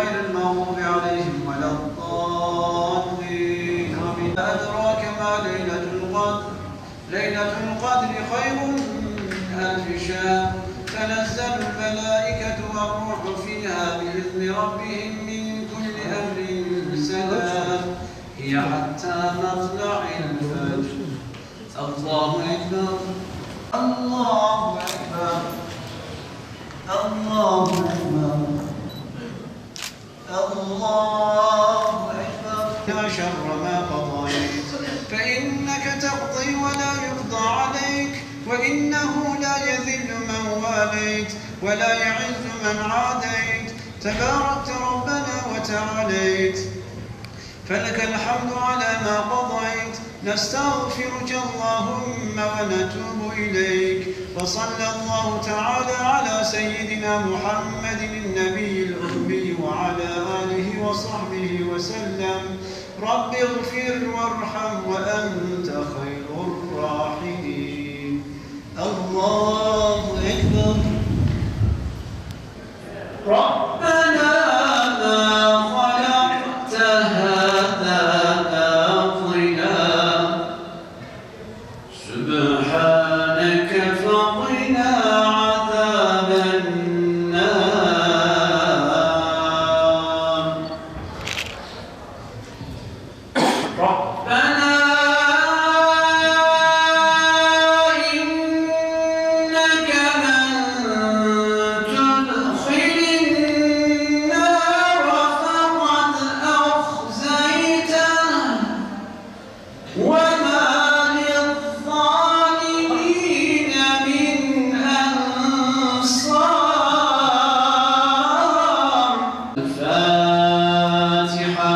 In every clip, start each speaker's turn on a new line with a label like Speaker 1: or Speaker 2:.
Speaker 1: غير المغضوب عليهم ولا الضالين آمين. أدراك ما ليلة القدر؟ ليلة القدر خير من ألف شهر، تنزل الملائكة والروح فيها بإذن ربهم من كل أمر سلام، هي حتى مطلع الفجر. الله أكبر الله أكبر الله أكبر الله أكبر. يا شر ما قضيت فإنك تقضي ولا يقضى عليك، وإنه لا يذل من واليت ولا يعز من عاديت، تباركت ربنا وتعاليت، فلك الحمد على ما قضيت. نستغفرك اللهم ونتوب إليك، وصلى الله تعالى على سيدنا محمد النبي الأمي وعلى آله وصحبه وسلم. رب اغفر وارحم وأنت خير الراحمين. الله أكبر. ربنا ما خلقت هذا باطلا سبحانك فقنا عذاب النار. ربنا إنك من تدخل النار فقد أخزيته وما للظالمين من أنصار. الفاتحة.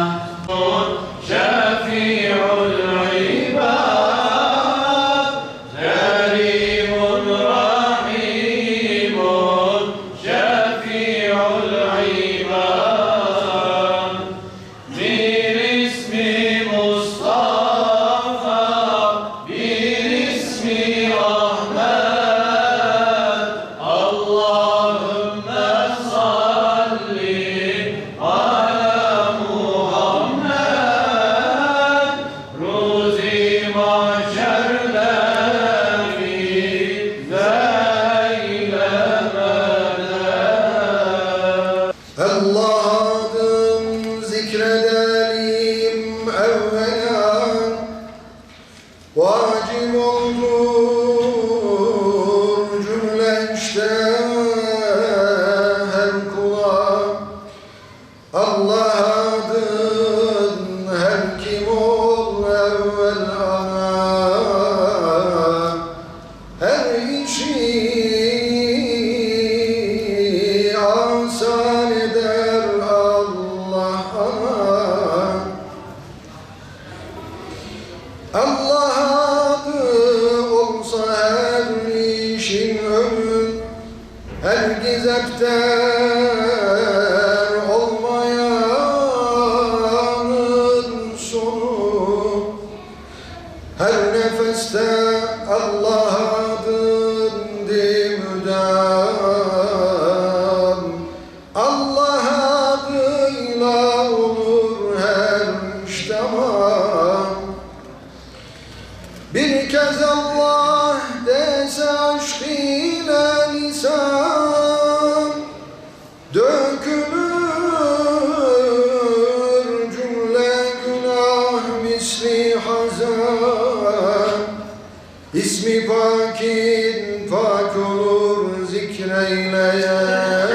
Speaker 1: شفيع العباد كريم رحيم، شفيع العباد بالاسم مصطفى بالاسم رحمن. اللهم صل على محمد روزي محشر نبي ذيل مدى.
Speaker 2: Allah'ın zikredelim evvela, vacip olur cümle işte her kula. Allah adın her kim ol evvel ana, her işi asan eder Allah ana. Allah adı olsa her işin önü, herkes epter olmayanın sonu. Her nefeste Allah adın müdam, Allah adıyla olur her iş tamam. Bir kez Allah dese aşk ile lisan, dökülür cümle günah misli hazan. İsmi pakin pak olur zikreyleyen,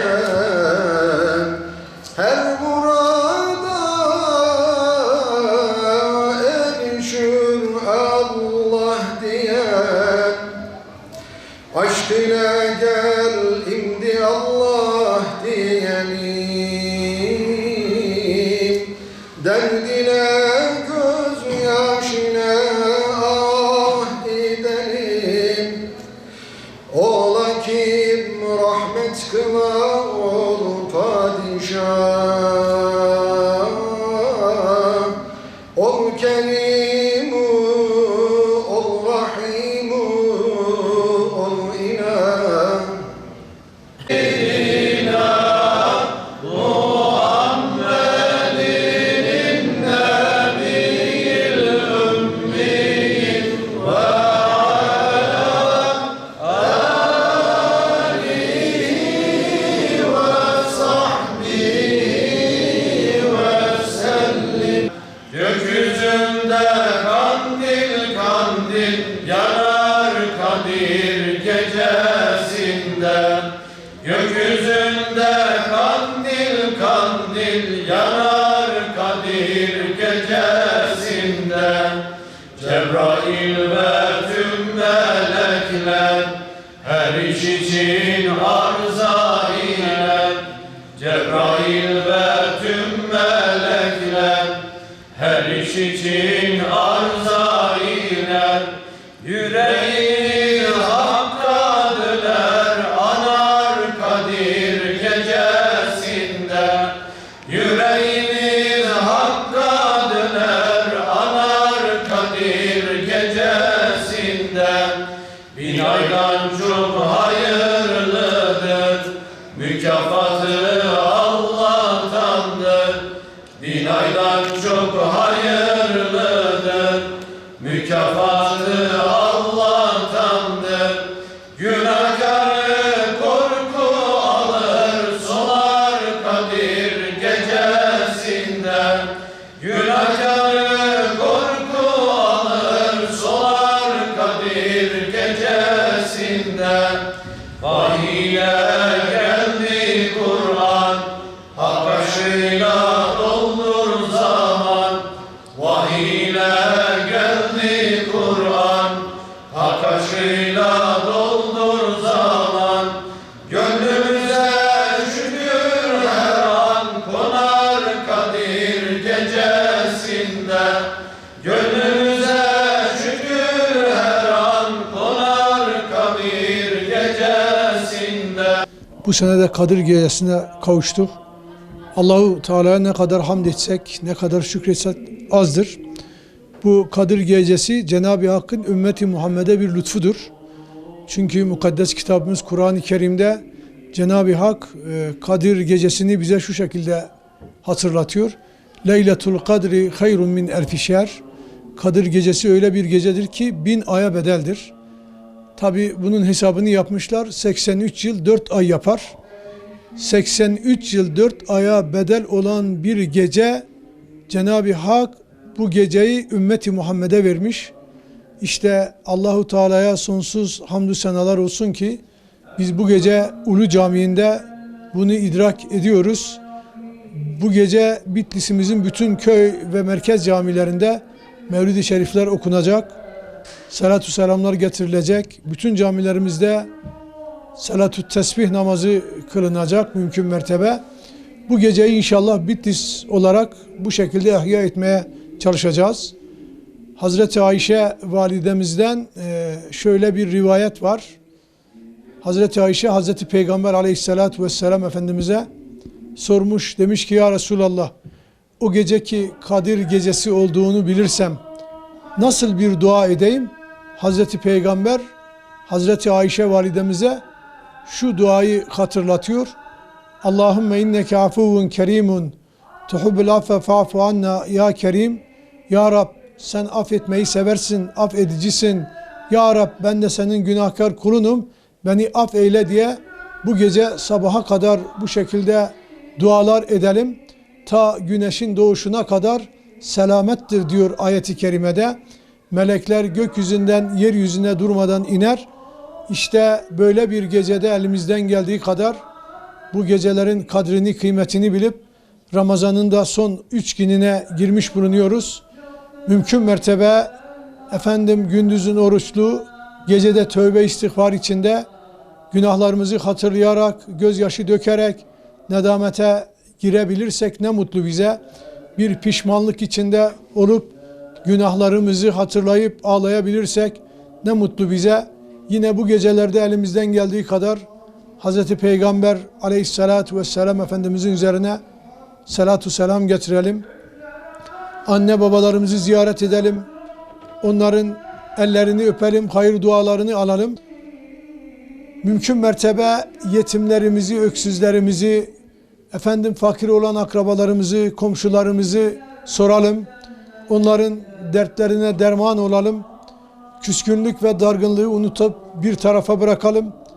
Speaker 2: her murada erişir Allah diyen. Aşk ile gel imdi Allah diyelim, derdine göz yaşına ah edelim. Ola kim rahmet kıla ol padişah, ol kerimu ol rahimu ol ilah.
Speaker 1: Muhammed Cebrail yanar Kadir gecesinde. Cebrail ve tüm melekler her iş için arza ile. Cebrail ve tüm melekler her iş için arza ile. Yüreği Hakk'a döner anar Kadir gecesinde. Yüreğimiz Hakk'a döner anar Kadir gecesinde. Bin aydan çok hayırlıdır, mükafatı Allah'tandır. Bin aydan çok hayırlıdır, mükafatı Allah'tandır. Günahkarı korku alır, solar Kadir gecesinde. Günahkarı korku alır, solar Kadir gecesinde. Vahiye geldi Kur'an, hak aşkıyla doldur zaman. Vahiyle geldi Kur'an, hak aşkıyla doldur zaman. Gönlümüze şükür her an konar Kadir gecesinde. Gönlümüze şükür her an konar Kadir gecesinde.
Speaker 3: Bu sene de Kadir Gecesi'ne kavuştuk. Allahu Teala'ya ne kadar hamd etsek, ne kadar şükretsek azdır. Bu Kadir Gecesi Cenab-ı Hakk'ın ümmeti Muhammed'e bir lütfudur. Çünkü mukaddes kitabımız Kur'an-ı Kerim'de Cenab-ı Hak Kadir Gecesi'ni bize şu şekilde hatırlatıyor. Leyletul Kadri hayrun min elfi şehr. Kadir Gecesi öyle bir gecedir ki 1000 aya bedeldir. Tabi bunun hesabını yapmışlar. 83 yıl 4 ay yapar. 83 yıl 4 aya bedel olan bir gece Cenab-ı Hak bu geceyi ümmeti Muhammed'e vermiş. İşte Allahu Teala'ya sonsuz hamdü senalar olsun ki biz bu gece Ulu Camii'nde bunu idrak ediyoruz. Bu gece Bitlis'imizin bütün köy ve merkez camilerinde Mevlid-i Şerifler okunacak. Salatü selamlar getirilecek. Bütün camilerimizde salatü tesbih namazı kılınacak mümkün mertebe. Bu geceyi inşallah Bitlis olarak bu şekilde ihya etmeye çalışacağız. Hazreti Ayşe validemizden şöyle bir rivayet var. Hazreti Ayşe, Hazreti Peygamber aleyhissalatu vesselam Efendimiz'e sormuş. Demiş ki ya Resulallah, o geceki Kadir Gecesi olduğunu bilirsem nasıl bir dua edeyim? Hazreti Peygamber Hazreti Ayşe validemize şu duayı hatırlatıyor. Allahümme inneke afuvun kerimun tuhubbul affe fa'fu anna ya kerim. Ya Rab sen affetmeyi seversin, affedicisin. Ya Rab ben de senin günahkar kulunum, beni affeyle diye bu gece sabaha kadar bu şekilde dualar edelim. Ta güneşin doğuşuna kadar selamettir diyor ayeti kerimede. Melekler gökyüzünden yeryüzüne durmadan iner. İşte böyle bir gecede elimizden geldiği kadar bu gecelerin kadrini, kıymetini bilip Ramazan'ın da son 3 gününe girmiş bulunuyoruz. Mümkün mertebe gündüzün oruçlu, gecede tövbe istiğfar içinde günahlarımızı hatırlayarak, gözyaşı dökerek nedamete girebilirsek ne mutlu bize. Bir pişmanlık içinde olup günahlarımızı hatırlayıp ağlayabilirsek ne mutlu bize. Yine bu gecelerde elimizden geldiği kadar Hz. Peygamber aleyhissalatu vesselam Efendimizin üzerine salatu selam getirelim. Anne babalarımızı ziyaret edelim. Onların ellerini öpelim, hayır dualarını alalım. Mümkün mertebe yetimlerimizi, öksüzlerimizi, fakir olan akrabalarımızı, komşularımızı soralım. Onların dertlerine derman olalım. Küskünlük ve dargınlığı unutup bir tarafa bırakalım.